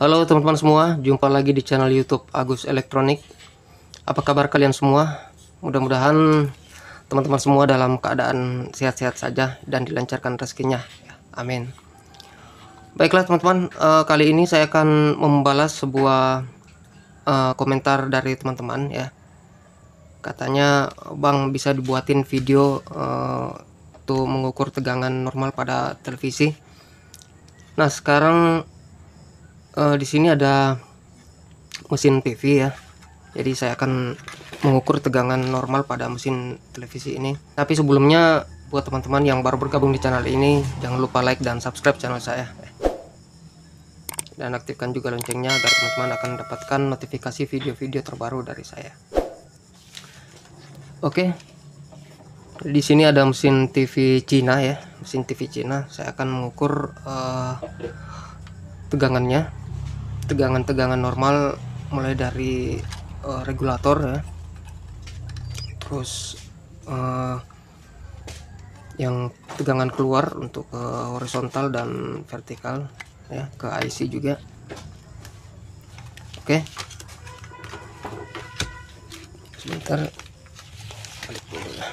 Halo teman-teman semua, jumpa lagi di channel YouTube Agus Elektronik. Apa kabar kalian semua? Mudah-mudahan teman-teman semua dalam keadaan sehat-sehat saja dan dilancarkan rezekinya. Amin. Baiklah teman-teman, kali ini saya akan membalas sebuah komentar dari teman-teman ya. Katanya, Bang, bisa dibuatin video untuk mengukur tegangan normal pada televisi. Nah, sekarang di sini ada mesin TV ya. Jadi saya akan mengukur tegangan normal pada mesin televisi ini. Tapi sebelumnya, buat teman-teman yang baru bergabung di channel ini, jangan lupa like dan subscribe channel saya. Dan aktifkan juga loncengnya agar teman-teman akan mendapatkan notifikasi video-video terbaru dari saya. Oke. Di sini ada mesin TV Cina ya, mesin TV Cina. Saya akan mengukur tegangannya. Tegangan normal mulai dari regulator ya, terus yang tegangan keluar untuk horizontal dan vertikal ya, ke IC juga. Oke, sebentar, balik dulu ya.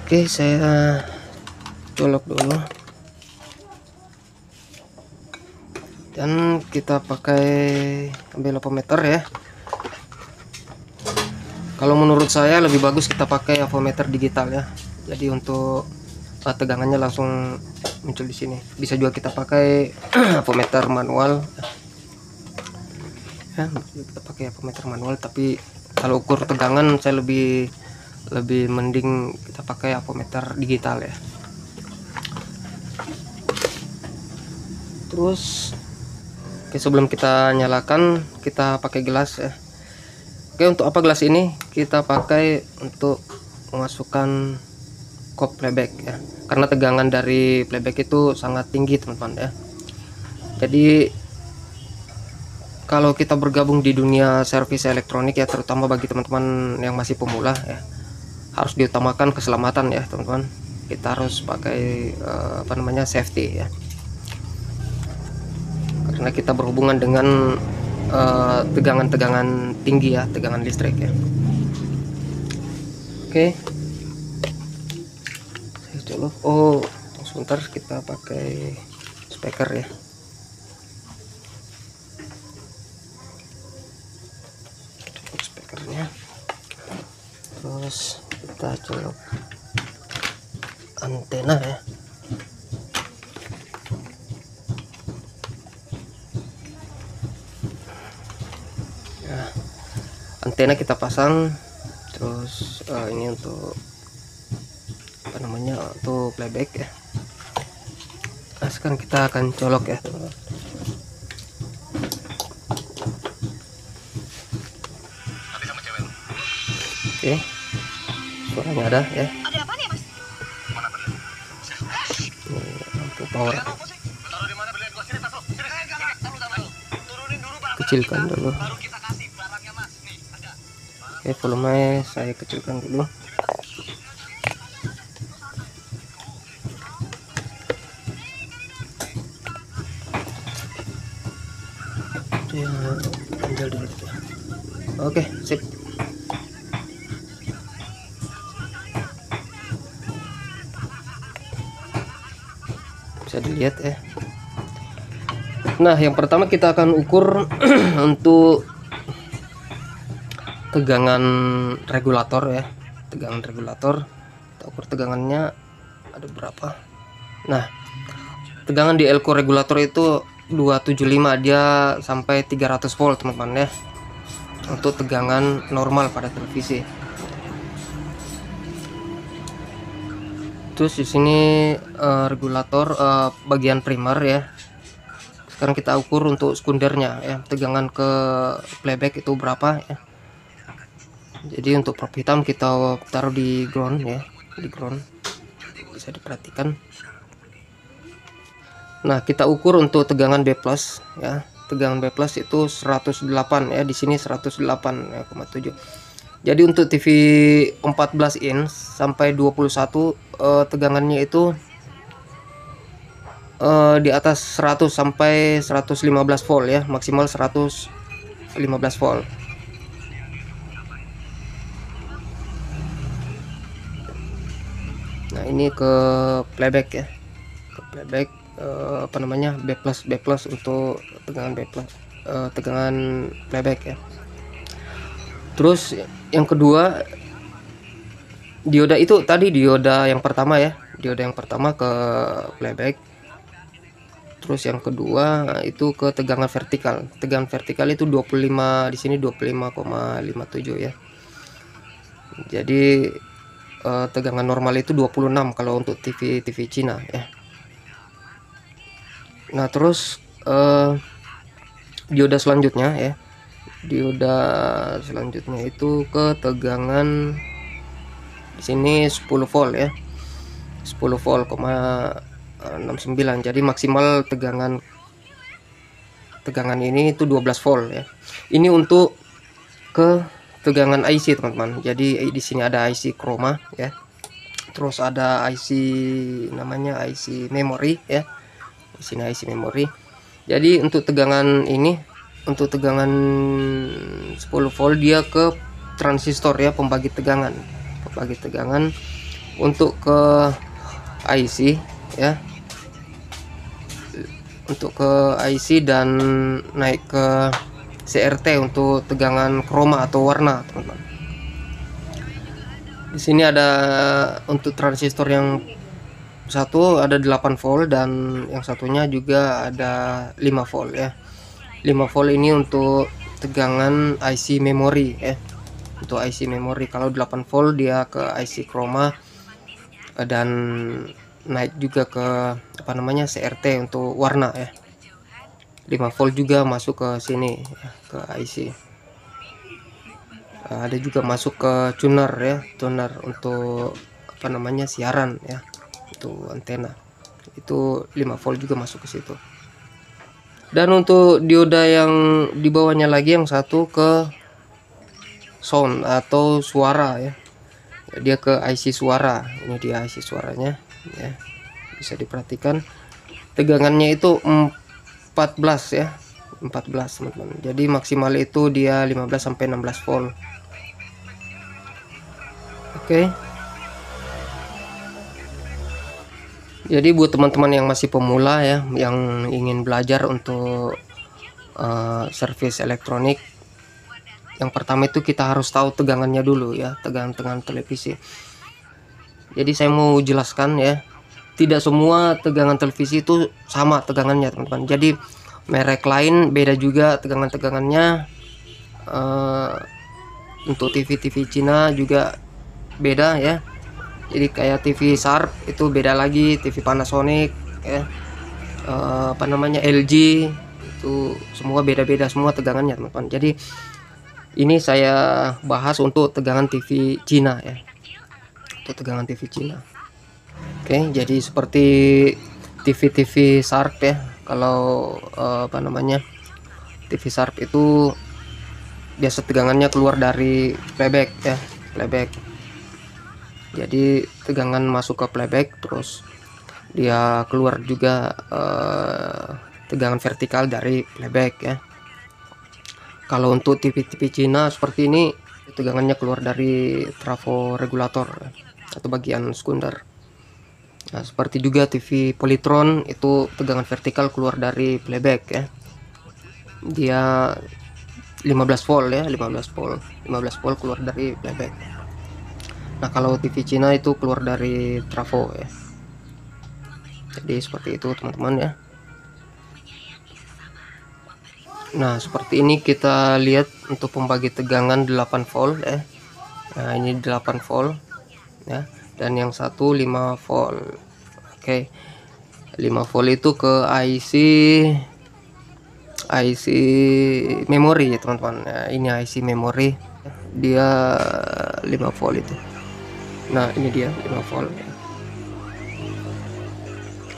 Oke, saya colok dulu dan kita pakai avometer ya. Kalau menurut saya lebih bagus kita pakai avometer digital ya. Jadi untuk tegangannya langsung muncul di sini. Bisa juga kita pakai avometer manual ya, kita pakai avometer manual, tapi kalau ukur tegangan saya lebih mending kita pakai avometer digital ya. Terus sebelum kita nyalakan, kita pakai gelas ya. Oke, untuk apa gelas ini? Kita pakai untuk memasukkan kop playback ya, karena tegangan dari playback itu sangat tinggi teman-teman ya. Jadi kalau kita bergabung di dunia servis elektronik ya, terutama bagi teman-teman yang masih pemula ya, harus diutamakan keselamatan ya teman-teman. Kita harus pakai safety ya, karena kita berhubungan dengan tegangan tinggi ya, tegangan listrik ya. Oke, saya colok. Oh, sebentar, kita pakai speaker ya. Colok speakernya, terus kita colok antena ya. Nah, antena kita pasang. Terus ini untuk untuk playback ya. Nah, sekarang kita akan colok ya teman-teman. Oke, suaranya ada ya. Lampu power, kecilkan dulu. Oke, volume saya kecilkan dulu. Oke, sip. Bisa dilihat ya. Nah, yang pertama kita akan ukur untuk tegangan regulator ya. Tegangan regulator, kita ukur tegangannya ada berapa. Nah, tegangan di elko regulator itu 275, dia sampai 300 volt teman-teman ya, untuk tegangan normal pada televisi. Terus di sini regulator bagian primer ya. Sekarang kita ukur untuk sekundernya ya, tegangan ke playback itu berapa ya. Jadi untuk prop hitam kita taruh di ground ya, di ground, bisa diperhatikan. Nah, kita ukur untuk tegangan B+ ya. Tegangan B+ itu 108 ya, di sini 108,7. Jadi untuk TV 14 inch sampai 21 tegangannya itu di atas 100 sampai 115 volt ya, maksimal 115 volt. Nah ini ke playback ya, ke playback apa namanya, B plus untuk tegangan tegangan playback ya. Terus yang kedua, dioda itu tadi dioda yang pertama ya, dioda yang pertama ke playback. Terus yang kedua itu ke tegangan vertikal. Tegangan vertikal itu 25, di sini 25,57 ya. Jadi tegangan normal itu 26 kalau untuk TV Cina ya. Nah, terus dioda selanjutnya ya. Dioda selanjutnya itu ke tegangan di sini 10 volt ya. 10 volt, 69. Jadi maksimal tegangan ini itu 12 volt ya. Ini untuk ke tegangan IC teman-teman. Jadi di sini ada IC chroma ya. Terus ada IC namanya IC memory ya. Di sini IC memory. Jadi untuk tegangan ini, untuk tegangan 10 volt dia ke transistor ya, pembagi tegangan. Pembagi tegangan untuk ke IC ya. Untuk ke IC dan naik ke CRT untuk tegangan chroma atau warna, teman-teman. Di sini ada untuk transistor yang satu ada 8 volt dan yang satunya juga ada 5 volt ya. 5 volt ini untuk tegangan IC memory ya. Untuk IC memory. Kalau 8 volt dia ke IC chroma dan naik juga ke apa namanya, CRT untuk warna ya. 5 volt juga masuk ke sini ya, ke IC. Ada juga masuk ke tuner ya, tuner untuk apa namanya, siaran ya, itu antena. Itu 5 volt juga masuk ke situ. Dan untuk dioda yang di bawahnya lagi, yang satu ke sound atau suara ya. Dia ke IC suara. Ini dia IC suaranya ya. Bisa diperhatikan tegangannya itu 14 ya, 14 teman-teman. Jadi maksimal itu dia 15 sampai 16 volt. Oke. Jadi buat teman-teman yang masih pemula ya, yang ingin belajar untuk servis elektronik, yang pertama itu kita harus tahu tegangannya dulu ya, tegangan televisi. Jadi saya mau jelaskan ya, tidak semua tegangan televisi itu sama tegangannya, teman-teman. Jadi merek lain beda juga tegangannya. Untuk TV Cina juga beda ya. Jadi kayak TV Sharp itu beda lagi, TV Panasonic ya, apa namanya, LG, itu semua beda-beda semua tegangannya, teman-teman. Jadi ini saya bahas untuk tegangan TV Cina ya, untuk tegangan TV Cina. Oke, jadi seperti TV Sharp ya. Kalau apa namanya, TV Sharp itu biasa tegangannya keluar dari playback ya, playback. Jadi tegangan masuk ke playback, terus dia keluar juga tegangan vertikal dari playback ya. Kalau untuk TV Cina seperti ini, tegangannya keluar dari trafo regulator atau bagian sekunder. Nah, seperti juga TV Polytron itu tegangan vertikal keluar dari playback ya. Dia 15 volt ya, 15 volt keluar dari playback. Nah, kalau TV Cina itu keluar dari trafo ya. Jadi seperti itu, teman-teman ya. Nah, seperti ini kita lihat untuk pembagi tegangan 8 volt ya. Nah, ini 8 volt ya, dan yang satu 5 volt. Oke. 5 volt itu ke IC memory ya, teman-teman. Nah, ini IC memory. Dia 5 volt itu. Nah, ini dia 5 volt ya.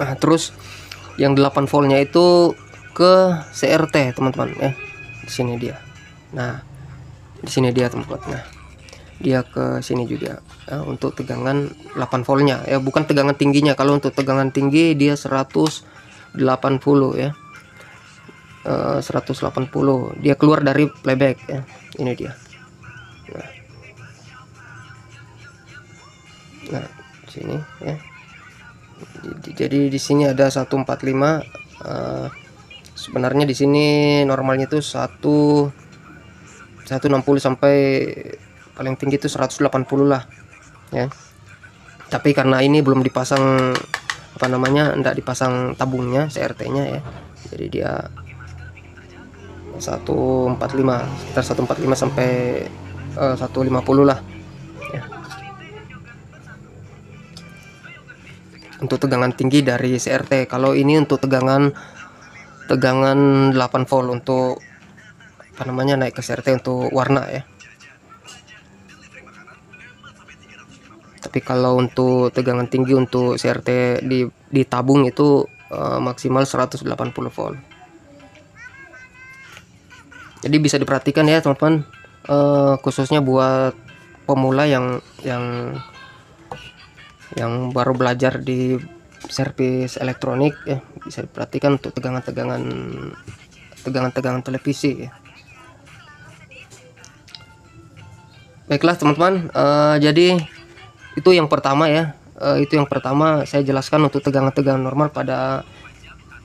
Nah, terus yang 8 voltnya itu ke CRT, teman-teman ya. Di sini dia. Nah, di sini dia, teman-teman. Nah, dia ke sini juga ya, untuk tegangan 8 voltnya ya, bukan tegangan tingginya. Kalau untuk tegangan tinggi dia 180 ya, 180 dia keluar dari playback ya. Ini dia. Nah sini ya, jadi di sini ada 145. Sebenarnya di sini normalnya itu 160 sampai paling tinggi itu 180 lah ya. Tapi karena ini belum dipasang apa namanya, enggak dipasang tabungnya CRT-nya ya, jadi dia 145, sekitar 145 sampai 150 lah ya. Untuk tegangan tinggi dari CRT. Kalau ini untuk tegangan 8 volt untuk apa namanya, naik ke CRT untuk warna ya. Tapi kalau untuk tegangan tinggi untuk CRT di tabung itu maksimal 180 volt. Jadi bisa diperhatikan ya teman-teman, khususnya buat pemula yang baru belajar di servis elektronik ya, bisa diperhatikan untuk tegangan televisi ya. Baiklah teman-teman, jadi itu yang pertama ya, itu yang pertama saya jelaskan untuk tegangan normal pada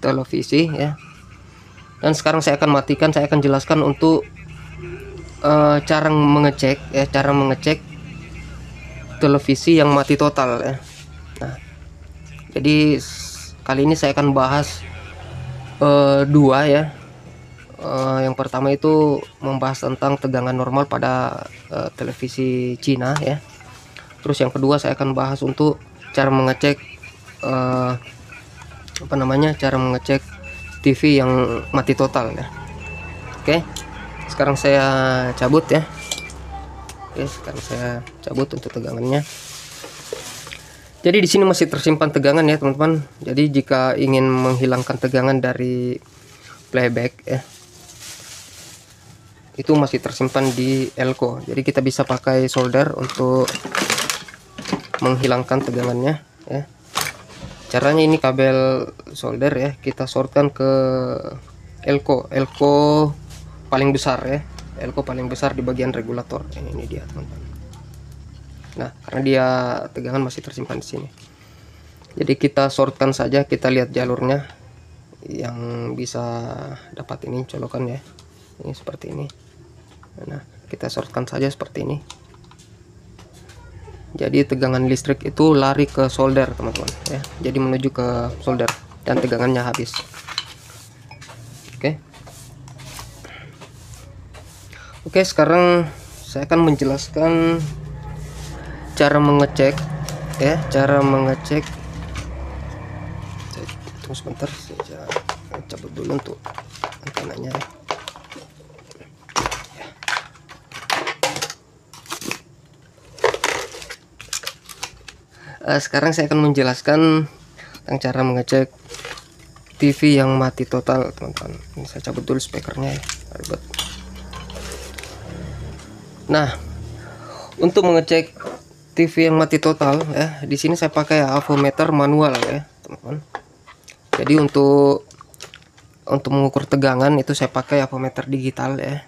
televisi ya. Dan sekarang saya akan matikan, saya akan jelaskan untuk cara mengecek ya, cara mengecek televisi yang mati total ya. Nah, jadi kali ini saya akan bahas dua ya. Yang pertama itu membahas tentang tegangan normal pada televisi Cina ya. Terus yang kedua saya akan bahas untuk cara mengecek apa namanya, cara mengecek TV yang mati total ya. Oke, sekarang saya cabut ya. Oke, sekarang saya cabut untuk tegangannya. Jadi di sini masih tersimpan tegangan ya teman-teman. Jadi jika ingin menghilangkan tegangan dari playback ya, itu masih tersimpan di elko. Jadi kita bisa pakai solder untuk menghilangkan tegangannya ya. Caranya ini kabel solder ya, kita shortkan ke elko paling besar ya, elko paling besar di bagian regulator. Ini dia teman-teman. Nah, karena dia tegangan masih tersimpan di sini, jadi kita shortkan saja. Kita lihat jalurnya yang bisa dapat ini colokan ya, ini seperti ini. Nah, kita shortkan saja seperti ini. Jadi tegangan listrik itu lari ke solder teman-teman ya, jadi menuju ke solder dan tegangannya habis. Oke, sekarang saya akan menjelaskan cara mengecek ya, cara mengecek. Tunggu sebentar, saya cabut dulu untuk antenanya ya. Sekarang saya akan menjelaskan tentang cara mengecek TV yang mati total teman-teman. Ini saya cabut dulu speakernya ya, ribet. Nah, untuk mengecek TV yang mati total ya, di sini saya pakai avometer manual ya teman-teman. Jadi untuk mengukur tegangan itu saya pakai avometer digital ya.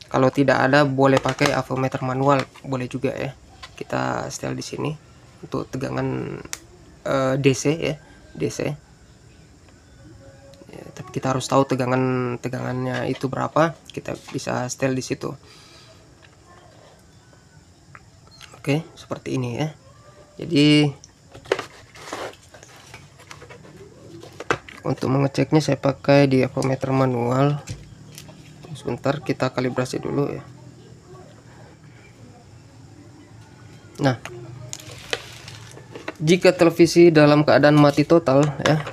Kalau tidak ada boleh pakai avometer manual, boleh juga ya. Kita setel di sini untuk tegangan DC ya, DC ya, tapi kita harus tahu tegangannya itu berapa, kita bisa setel di situ. Oke, seperti ini ya. Jadi untuk mengeceknya saya pakai di avometer manual. Sebentar, kita kalibrasi dulu ya. Nah, jika televisi dalam keadaan mati total ya,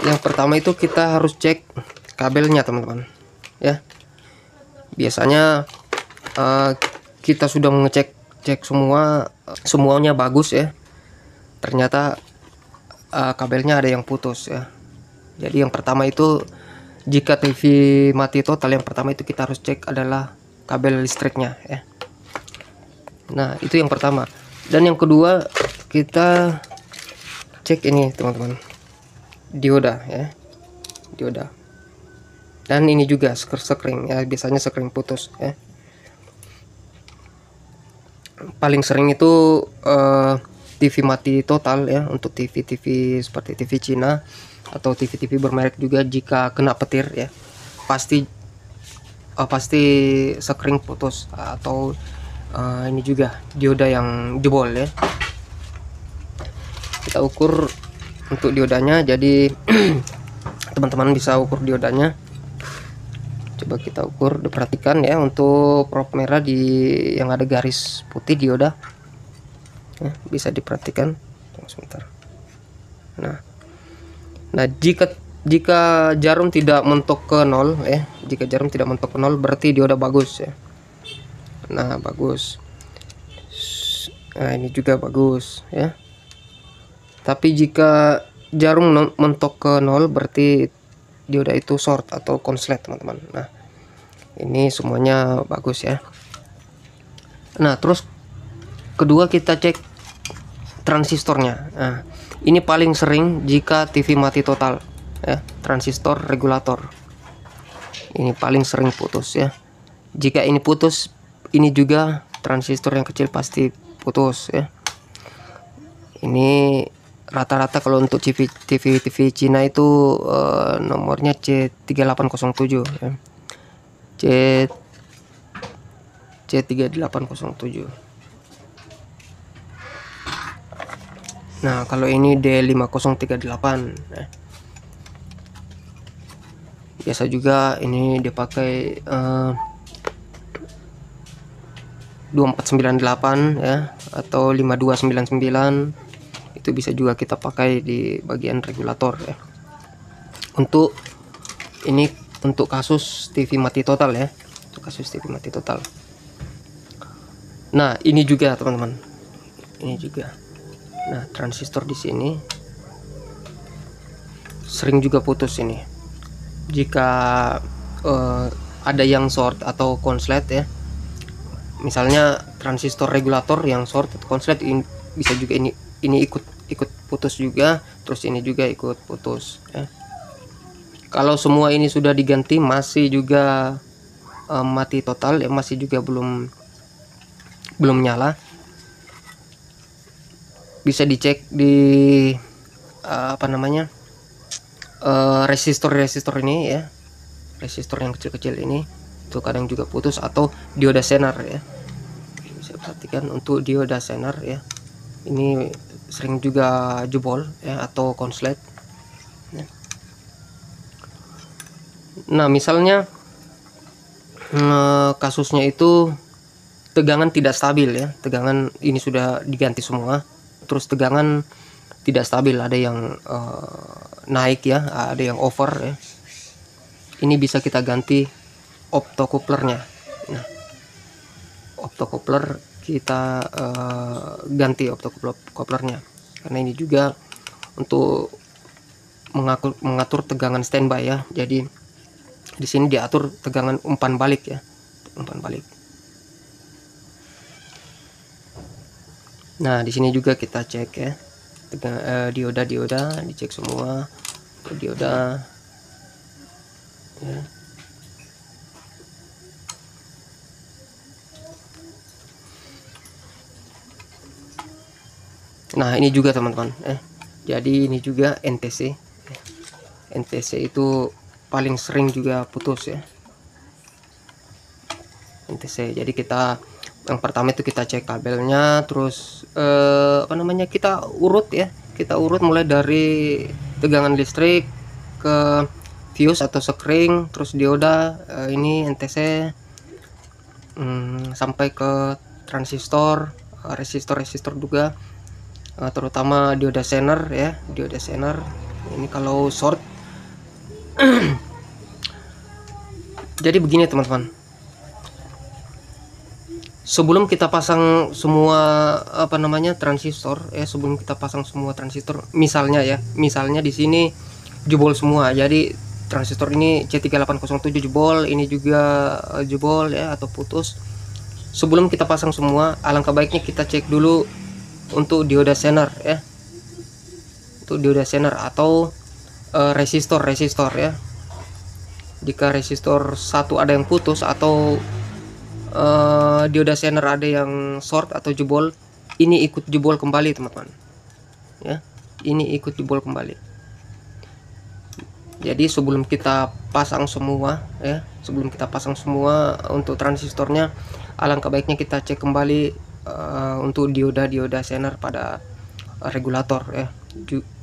yang pertama itu kita harus cek kabelnya teman-teman ya. Biasanya kita sudah mengecek semuanya bagus ya, ternyata kabelnya ada yang putus ya. Jadi yang pertama itu, jika TV mati total, yang pertama itu kita harus cek adalah kabel listriknya ya. Nah, itu yang pertama. Dan yang kedua, kita cek ini teman-teman, dioda ya, dioda. Dan ini juga sekring ya, biasanya sekring putus ya. Paling sering itu TV mati total ya, untuk TV seperti TV Cina atau TV bermerek juga. Jika kena petir ya, pasti sekring putus, atau ini juga dioda yang jebol ya. Kita ukur untuk diodanya, jadi teman-teman bisa ukur diodanya. Coba kita ukur, diperhatikan ya, untuk prop merah di yang ada garis putih dioda ya, bisa diperhatikan. Tunggu sebentar. Nah, jika jarum tidak mentok ke 0 ya, jika jarum tidak mentok ke 0 berarti dioda bagus ya. Nah, bagus. Nah, ini juga bagus ya. Tapi jika jarum mentok ke 0 berarti dioda itu short atau konslet teman-teman. Nah, ini semuanya bagus ya. Nah, terus kedua kita cek transistornya. Nah, ini paling sering jika TV mati total ya, transistor regulator ini paling sering putus ya. Jika ini putus, ini juga transistor yang kecil pasti putus ya. Ini rata-rata kalau untuk TV Cina itu nomornya C3807 ya. C3807. Nah, kalau ini D5038 ya. Biasa juga ini dipakai 2498 ya, atau 5299. Itu bisa juga kita pakai di bagian regulator ya. Untuk ini untuk kasus TV mati total ya, untuk kasus TV mati total. Nah, ini juga teman-teman, ini juga. Nah, transistor di sini sering juga putus ini. Jika ada yang short atau konslet ya, misalnya transistor regulator yang short atau konslet, ini bisa juga ini ikut putus juga, terus ini juga ikut putus ya. Kalau semua ini sudah diganti masih juga mati total ya, masih juga belum nyala, bisa dicek di resistor ini ya, resistor yang kecil-kecil ini itu kadang juga putus, atau dioda zener ya. Bisa perhatikan untuk dioda zener ya, ini sering juga jebol ya, atau konslet ya. Nah, misalnya kasusnya itu tegangan tidak stabil ya, tegangan ini sudah diganti semua, terus tegangan tidak stabil, ada yang naik ya, ada yang over ya. Ini bisa kita ganti optocouplernya. Nah, optocoupler kita ganti optocouplernya, karena ini juga untuk mengatur tegangan standby ya. Jadi di sini diatur tegangan umpan balik ya, umpan balik. Nah, di sini juga kita cek ya, dioda dicek semua, dioda ya. Nah, ini juga teman-teman jadi ini juga NTC. NTC itu paling sering juga putus ya, NTC. Jadi kita yang pertama itu kita cek kabelnya, terus kita urut ya, kita urut mulai dari tegangan listrik ke fuse atau sekring, terus dioda, ini NTC, sampai ke transistor, resistor juga, terutama dioda zener ya, dioda zener ini kalau short. Jadi begini teman-teman, sebelum kita pasang semua transistor ya, sebelum kita pasang semua transistor, misalnya di sini jebol semua, jadi transistor ini C3807 jebol, ini juga jebol ya atau putus. Sebelum kita pasang semua, alangkah baiknya kita cek dulu untuk dioda zener ya, untuk dioda zener atau resistor ya. Jika resistor satu ada yang putus atau dioda zener ada yang short atau jebol, ini ikut jebol kembali teman-teman ya, ini ikut jebol kembali. Jadi sebelum kita pasang semua ya, sebelum kita pasang semua untuk transistornya, alangkah baiknya kita cek kembali untuk dioda zener pada regulator ya,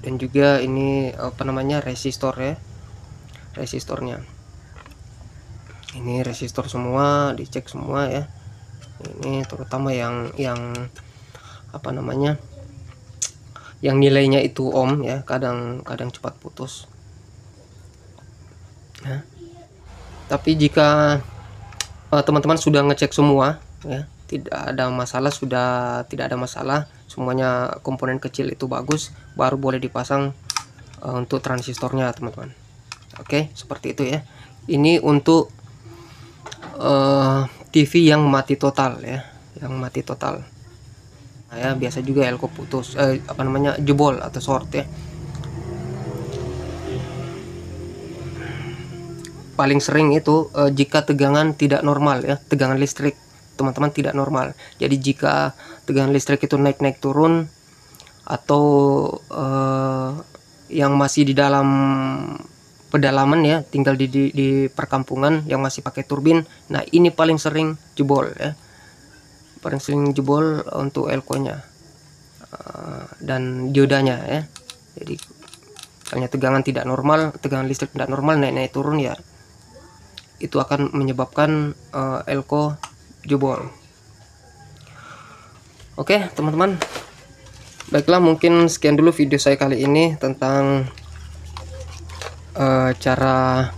dan juga ini apa namanya, resistor ya, resistornya. Ini resistor semua dicek semua ya, ini terutama yang apa namanya, yang nilainya itu ohm ya, kadang cepat putus ya. Tapi jika teman-teman sudah ngecek semua ya, tidak ada masalah, sudah tidak ada masalah, semuanya komponen kecil itu bagus, baru boleh dipasang untuk transistornya teman-teman. Oke, seperti itu ya. Ini untuk TV yang mati total ya, yang mati total. Nah, ya biasa juga elko putus, apa namanya, jebol atau short ya. Paling sering itu jika tegangan tidak normal ya, tegangan listrik teman-teman tidak normal. Jadi jika tegangan listrik itu naik turun, atau yang masih di dalam pedalaman ya, tinggal di perkampungan yang masih pakai turbin, nah ini paling sering jebol ya, paling sering jebol untuk elko-nya dan diodanya ya. Jadi hanya tegangan tidak normal, tegangan listrik tidak normal, naik turun ya, itu akan menyebabkan elko jebol. Oke teman-teman, baiklah, mungkin sekian dulu video saya kali ini tentang cara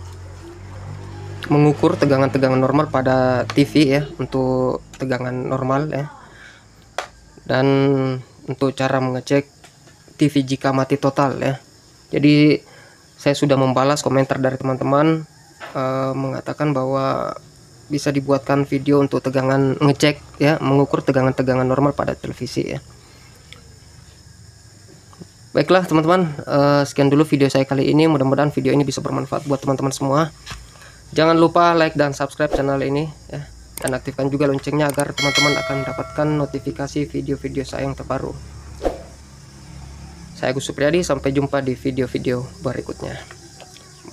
mengukur tegangan normal pada TV ya, untuk tegangan normal ya, dan untuk cara mengecek TV jika mati total ya. Jadi saya sudah membalas komentar dari teman-teman mengatakan bahwa bisa dibuatkan video untuk tegangan, ngecek ya, mengukur tegangan normal pada televisi ya. Baiklah teman-teman, sekian dulu video saya kali ini. Mudah-mudahan video ini bisa bermanfaat buat teman-teman semua. Jangan lupa like dan subscribe channel ini ya, dan aktifkan juga loncengnya agar teman-teman akan mendapatkan notifikasi video-video saya yang terbaru. Saya Agus Supriyadi, sampai jumpa di video-video berikutnya.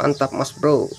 Mantap mas bro.